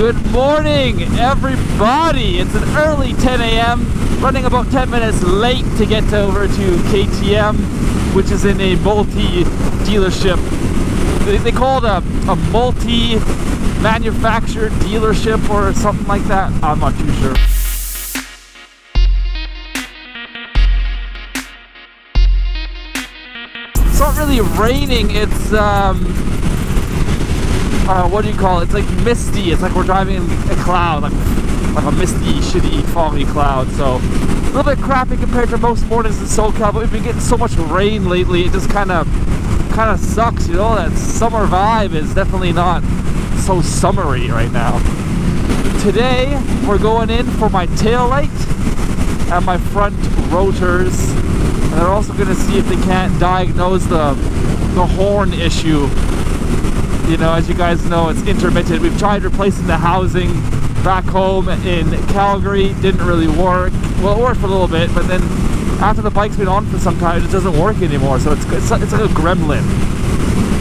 Good morning, everybody. It's an early 10 a.m. running about 10 minutes late to get over to KTM, which is in a multi-dealership. They call it a multi-manufactured dealership or something like that. I'm not too sure. It's not really raining. It's what do you call it? It's like misty. It's like we're driving in a cloud, like a misty, shitty, foggy cloud. So a little bit crappy compared to most mornings in SoCal, but we've been getting so much rain lately. It just kind of sucks, you know. That summer vibe is definitely not so summery right now. Today we're going in for my tail light and my front rotors, and they're also going to see if they can't diagnose the horn issue. You know, as you guys know, it's intermittent. We've tried replacing the housing back home in Calgary. Didn't really work. Well, it worked for a little bit, but then after the bike's been on for some time, it just doesn't work anymore. So it's like a gremlin.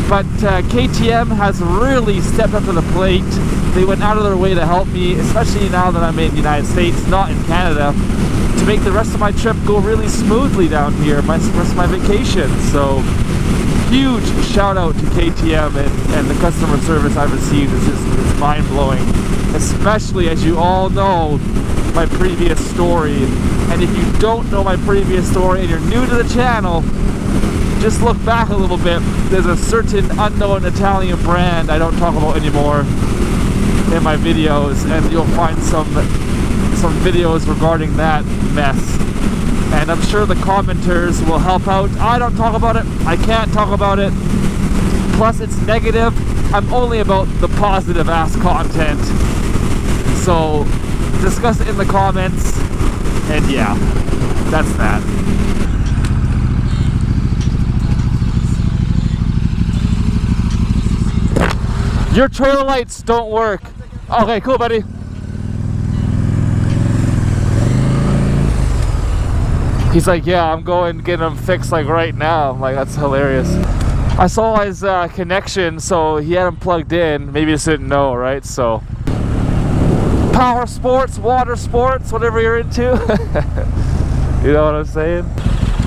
But KTM has really stepped up to the plate. They went out of their way to help me, especially now that I'm in the United States, not in Canada, to make the rest of my trip go really smoothly down here, the rest of my vacation. So huge shout out to KTM and the customer service I've received. It's mind-blowing, especially as you all know my previous story. And if you don't know my previous story and you're new to the channel, just look back a little bit. There's a certain unknown Italian brand I don't talk about anymore in my videos, and you'll find some videos regarding that mess. And I'm sure the commenters will help out. I don't talk about it. I can't talk about it. Plus, it's negative. I'm only about the positive ass content. So, discuss it in the comments. And yeah, that's that. Your trailer lights don't work. Okay, cool, buddy. He's like, yeah, I'm going to get them fixed like right now. I'm like, that's hilarious. I saw his connection, so he had him plugged in. Maybe he just didn't know, right? So, power sports, water sports, whatever you're into. You know what I'm saying?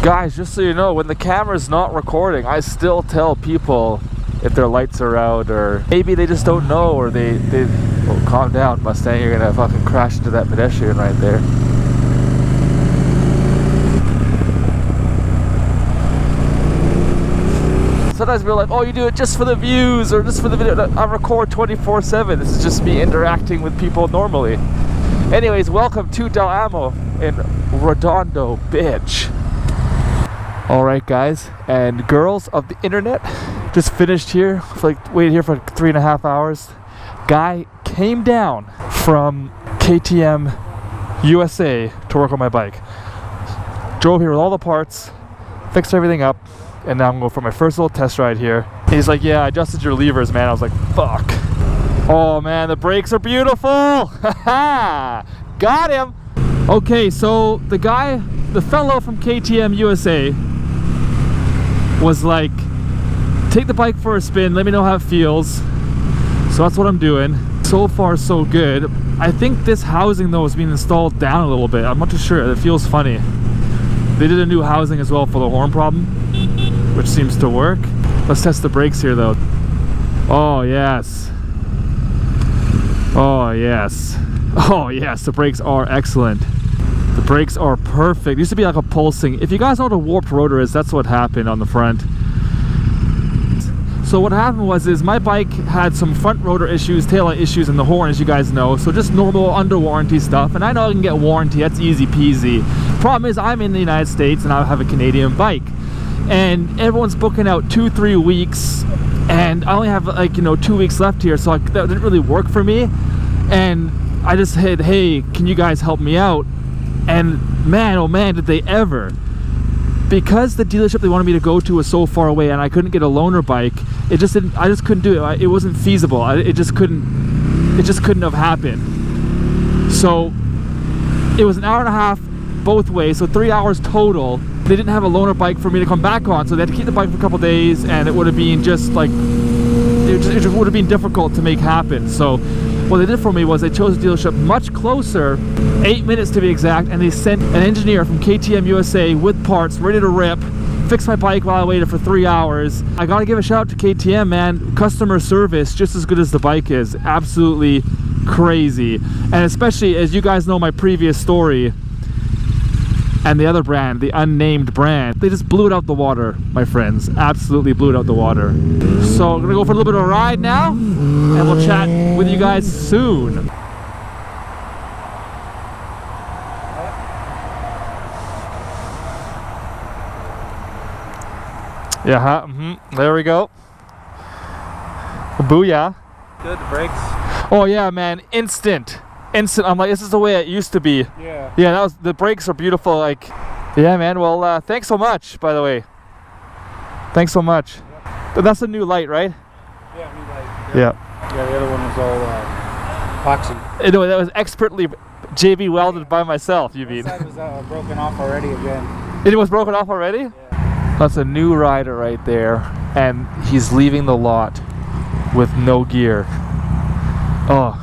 Guys, just so you know, when the camera's not recording, I still tell people if their lights are out, or maybe they just don't know, or they oh, calm down, Mustang, you're gonna fucking crash into that pedestrian right there. Sometimes we're like, oh, you do it just for the views or just for the video. I record 24/7. This is just me interacting with people normally. Anyways, welcome to Del Amo in Redondo, bitch. Alright guys and girls of the internet, just finished here, waited here for 3.5 hours. Guy came down from KTM USA to work on my bike. Drove here with all the parts, fixed everything up, and now I'm going for my first little test ride here. He's like, yeah, I adjusted your levers, man. I was like, fuck. Oh man, the brakes are beautiful. Haha, got him. Okay, so the fellow from KTM USA was like, take the bike for a spin, let me know how it feels. So that's what I'm doing. So far so good. I think this housing though is being installed down a little bit. I'm not too sure, it feels funny. They did a new housing as well for the horn problem, which seems to work. Let's test the brakes here though. Oh yes. Oh yes. Oh yes, the brakes are excellent. The brakes are perfect. It used to be like a pulsing. If you guys know what a warped rotor is, that's what happened on the front. So what happened was my bike had some front rotor issues, taillight issues, and the horn, as you guys know. So just normal under warranty stuff. And I know I can get warranty, that's easy peasy. Problem is I'm in the United States and I have a Canadian bike. And everyone's booking out 2-3 weeks. And I only have 2 weeks left here. So that didn't really work for me. And I just said, hey, can you guys help me out? And man, oh man, did they ever. Because the dealership they wanted me to go to was so far away and I couldn't get a loaner bike, I just couldn't do it. It wasn't feasible. It just couldn't have happened. So it was an hour and a half both ways, so 3 hours total. They didn't have a loaner bike for me to come back on, so they had to keep the bike for a couple days, and it would have been just like, it would have been difficult to make happen. So what they did for me was they chose a dealership much closer, 8 minutes to be exact, and they sent an engineer from KTM USA with parts ready to rip, fix my bike while I waited for 3 hours. I gotta give a shout out to KTM, man. Customer service just as good as the bike is. Absolutely crazy. And especially as you guys know my previous story and the other brand, the unnamed brand, they just blew it out the water, my friends. Absolutely blew it out the water. So I'm gonna go for a little bit of a ride now, and we'll chat with you guys soon. Yeah, there we go. Booyah. Good, the brakes. Oh yeah, man, instant. I'm like, this is the way it used to be. Yeah. Yeah, that was, the brakes are beautiful. Like, yeah, man. Well, thanks so much, by the way. Thanks so much. Yep. But that's a new light, right? Yeah, new light. Yeah. Yeah, the other one was all epoxy. No, that was expertly JB welded by myself, you mean? That side was broken off already again. It was broken off already? Yeah. That's a new rider right there, and he's leaving the lot with no gear. Oh.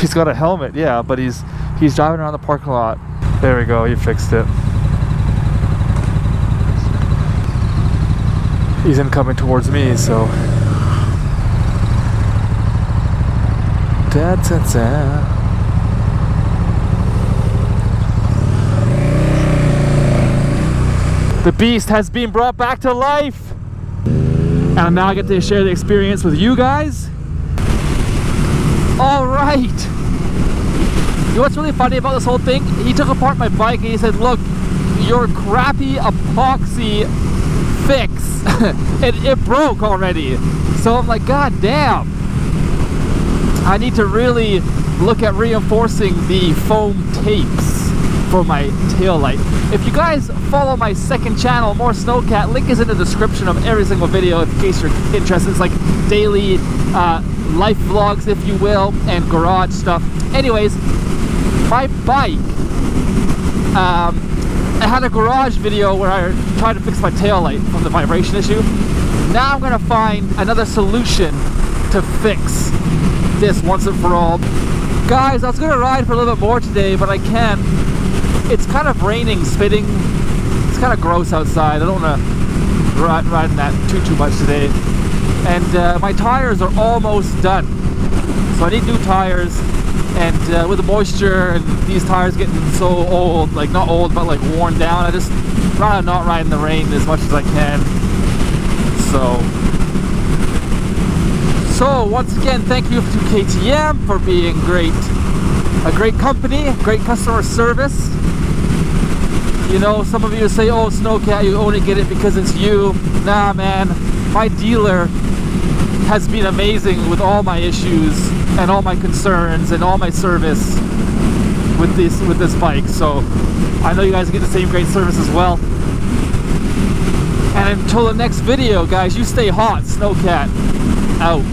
He's got a helmet, yeah, but he's driving around the parking lot. There we go, you fixed it. He's incoming towards me, so. Da, da, da. The beast has been brought back to life, and now I get to share the experience with you guys. All right. You know what's really funny about this whole thing? He took apart my bike and he said, look, your crappy epoxy fix, it broke already. So I'm like, god damn. I need to really look at reinforcing the foam tapes for my tail light. If you guys follow my second channel, More Snowcat, link is in the description of every single video in case you're interested. It's like daily life vlogs, if you will, and garage stuff. Anyways, my bike, I had a garage video where I tried to fix my tail light from the vibration issue. Now I'm gonna find another solution to fix this once and for all. Guys, I was gonna ride for a little bit more today, but I can't. It's kind of raining, spitting. It's kind of gross outside. I don't want to ride in that too much today. And my tires are almost done, so I need new tires. And with the moisture and these tires getting so old, like not old but like worn down, I just rather not ride in the rain as much as I can. So once again, thank you to KTM for being a great company, great customer service. You know, some of you say, oh, Snowcat, you only get it because it's you. Nah, man, my dealer has been amazing with all my issues and all my concerns and all my service with this bike. So I know you guys get the same great service as well. And until the next video, guys, you stay hot. Snowcat out.